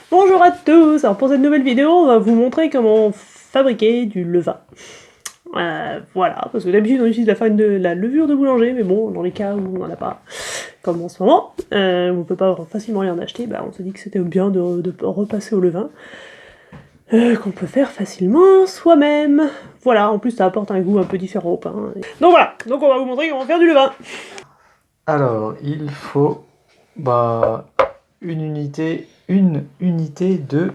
Bonjour à tous. Alors pour cette nouvelle vidéo, on va vous montrer comment fabriquer du levain. Voilà, parce que d'habitude on utilise la farine de la levure de boulanger, mais bon, dans les cas où on n'en a pas, comme en ce moment, où on peut pas facilement aller en acheter, bah on s'est dit que c'était bien de repasser au levain, qu'on peut faire facilement soi-même. Voilà, en plus ça apporte un goût un peu différent au pain. Donc voilà, donc on va vous montrer comment faire du levain. Alors, il faut une unité de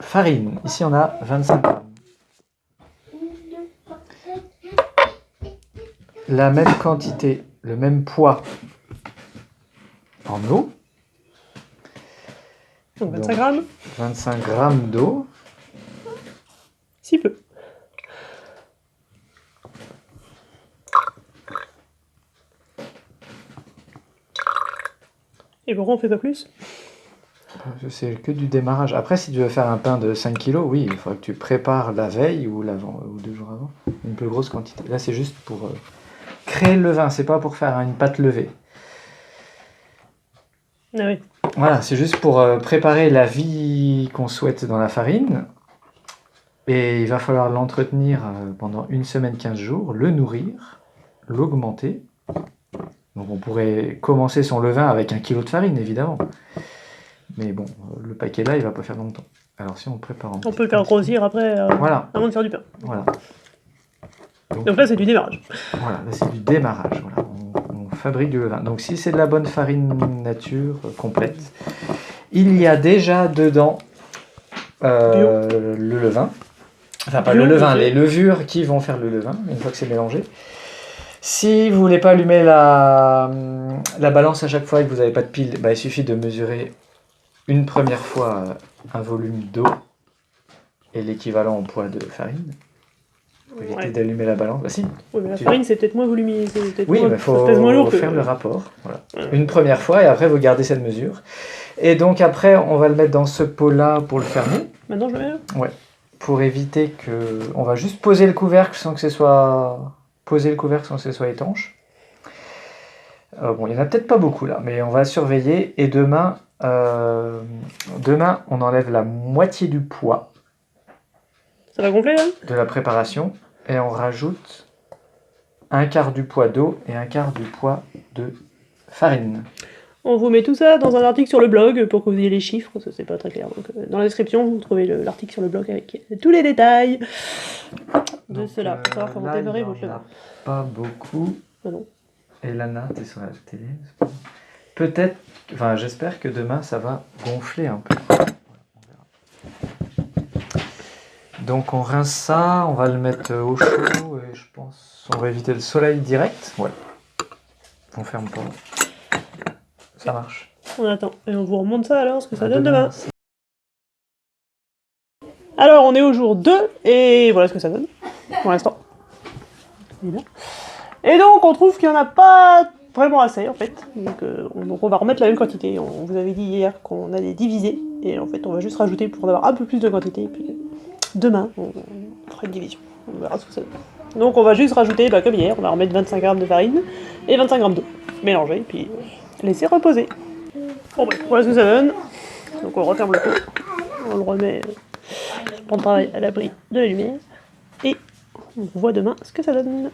farine. Ici, on a 25 grammes. La même quantité, le même poids en eau. Donc 25 grammes. 25 grammes d'eau. Si peu. Et pourquoi on fait pas plus? C'est que du démarrage. Après, si tu veux faire un pain de 5 kg, oui, il faudra que tu prépares la veille ou 2 jours avant une plus grosse quantité. Là, c'est juste pour créer le levain, c'est pas pour faire une pâte levée. Ah oui. Voilà, c'est juste pour préparer la vie qu'on souhaite dans la farine. Et il va falloir l'entretenir pendant une semaine, 15 jours, le nourrir, l'augmenter. Donc on pourrait commencer son levain avec 1 kg de farine, évidemment. Mais bon, le paquet là, il va pas faire longtemps. Alors si on le prépare on peut le faire grossir après, voilà. avant de faire du pain. Voilà. Donc là, c'est du démarrage. Voilà, là c'est du démarrage. Voilà. On fabrique du levain. Donc si c'est de la bonne farine nature, complète, il y a déjà dedans le levain. Enfin, pas le levain, les levures qui vont faire le levain, une fois que c'est mélangé. Si vous voulez pas allumer la balance à chaque fois et que vous n'avez pas de pile, il suffit de mesurer une première fois un volume d'eau et l'équivalent en poids de farine. Pour éviter d'allumer la balance. Si. Oui, mais la farine, c'est peut-être moins volumineux. Oui, mais il faut faire le rapport. Voilà. Une première fois et après vous gardez cette mesure. Et donc après, on va le mettre dans ce pot-là pour le fermer. Maintenant, je le mets là ? Ouais. Pour éviter que... On va juste poser le couvercle sans que ce soit... étanche. Bon, il n'y en a peut-être pas beaucoup là, mais on va surveiller. Et demain, on enlève la moitié du poids. Ça va gonfler là ? De la préparation. Et on rajoute un quart du poids d'eau et un quart du poids de farine. On vous met tout ça dans un article sur le blog pour que vous ayez les chiffres, parce que c'est pas très clair. Donc, dans la description, vous trouvez l'article sur le blog avec tous les détails de cela, pour savoir comment démarrer votre levain. Pas beaucoup. Ah non. Et Lana, t'es sur la télé. Peut-être, enfin j'espère que demain ça va gonfler un peu. Donc on rince ça, on va le mettre au chaud et je pense on va éviter le soleil direct. Ouais. On ferme pas. Ça marche. On attend. Et on vous remonte ça alors, ce que ça donne demain. Alors on est au jour 2 et voilà ce que ça donne pour l'instant. Et donc on trouve qu'il n'y en a pas vraiment assez en fait. Donc on va remettre la même quantité. On vous avait dit hier qu'on allait diviser. Et en fait on va juste rajouter pour en avoir un peu plus de quantité. Et puis demain on fera une division. On verra ce que ça donne. Donc on va juste rajouter, comme hier, on va remettre 25 grammes de farine et 25 grammes d'eau. Mélanger et puis laisser reposer. Bon bref, voilà ce que ça donne. Donc on referme le pot. On le remet pour le travail à l'abri de la lumière. Et on voit demain ce que ça donne.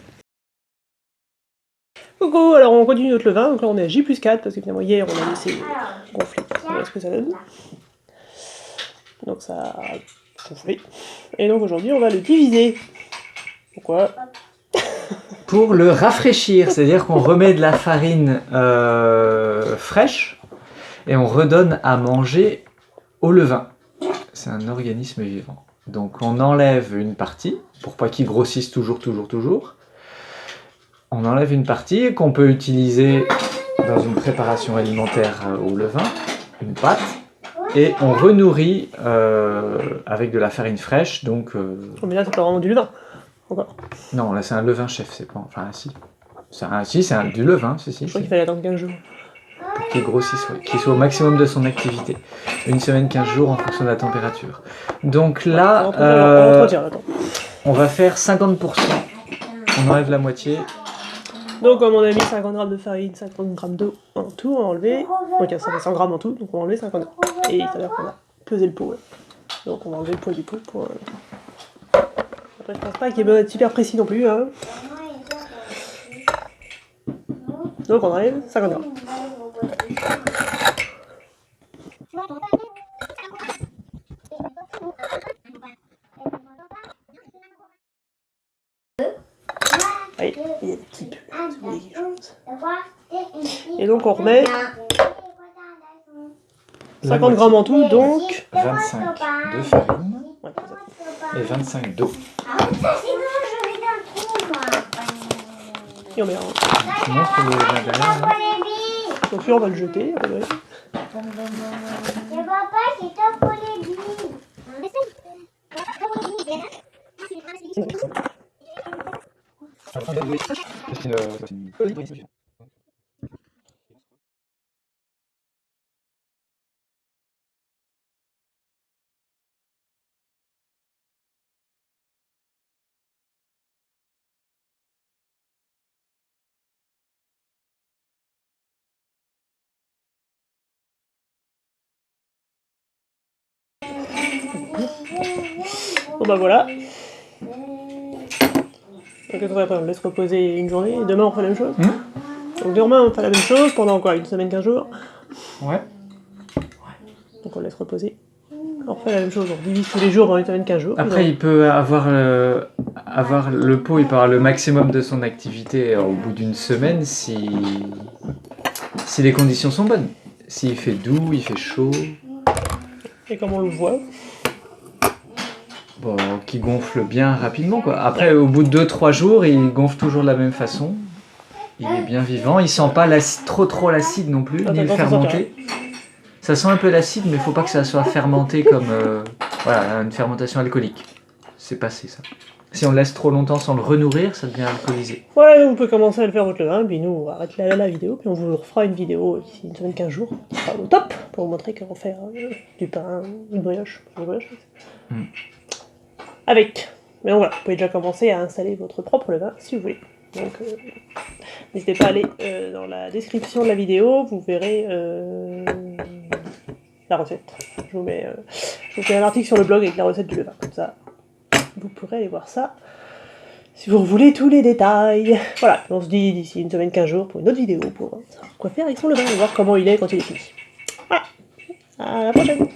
Coucou, alors on continue notre levain, donc là on est à J+4 parce que finalement hier on a laissé gonfler. Voilà ce que ça donne. Donc ça a gonflé. Et donc aujourd'hui on va le diviser. Pourquoi ? Pour le rafraîchir, c'est-à-dire qu'on remet de la farine fraîche et on redonne à manger au levain. C'est un organisme vivant. Donc on enlève une partie pour pas qu'il grossisse toujours. On enlève une partie qu'on peut utiliser dans une préparation alimentaire au levain, une pâte, et on renourrit avec de la farine fraîche. Donc, mais là c'est pas vraiment du levain, encore. Non, là c'est un levain chef, c'est pas... Enfin si. C'est du levain, si. Je crois qu'il fallait attendre 15 jours. Pour qu'il grossisse, qu'il soit au maximum de son activité. Une semaine, 15 jours en fonction de la température. Donc là, on va faire 50%. On enlève la moitié. Donc comme on a mis 50 g de farine, 50 g d'eau en tout, on va enlever. Ok, ça fait 100 g en tout, donc on va enlever 50 g. Et ça veut dire qu'on a pesé le pot. Ouais. Donc on va enlever le poids du pot pour... Après je pense pas qu'il y ait besoin d'être super précis non plus. Hein. Donc on enlève 50 g. Oui, il y a des petits peu, ça vous dit quelque chose. Et donc on remet 50 g en tout, donc 25 de farine ouais, et 25 d'eau. et on met un. Tu montres le l'intérieur là? Donc lui on va le jeter. À peu près. Bon bah voilà. Donc après on le laisse reposer une journée et demain on fait la même chose. Donc demain on fait la même chose pendant quoi, une semaine, 15 jours. Ouais. Donc on le laisse reposer. On refait la même chose, on divise tous les jours dans une semaine, 15 jours. Après, il peut avoir le pot, il peut avoir le maximum de son activité au bout d'une semaine si les conditions sont bonnes. S'il fait doux, il fait chaud. Et comme on le voit. Bon, qui gonfle bien rapidement quoi. Après, au bout de 2-3 jours, il gonfle toujours de la même façon. Il est bien vivant, il sent pas trop l'acide non plus, ni le fermenté. Ça sent un peu l'acide, mais il faut pas que ça soit fermenté comme voilà, une fermentation alcoolique. C'est passé ça. Si on le laisse trop longtemps sans le renourrir, ça devient alcoolisé. Ouais, on peut commencer à le faire votre levain, puis nous on va arrêter la vidéo, puis on vous refera une vidéo d'ici une semaine, 15 jours, qui sera au top, pour vous montrer comment faire du pain, une brioche. Avec. Mais donc voilà, vous pouvez déjà commencer à installer votre propre levain si vous voulez. Donc n'hésitez pas à aller dans la description de la vidéo, vous verrez la recette. Je vous fais un article sur le blog avec la recette du levain, comme ça vous pourrez aller voir ça si vous voulez tous les détails. Voilà, on se dit d'ici une semaine, 15 jours pour une autre vidéo pour savoir quoi faire avec son levain et voir comment il est quand il est fini. Voilà, à la prochaine.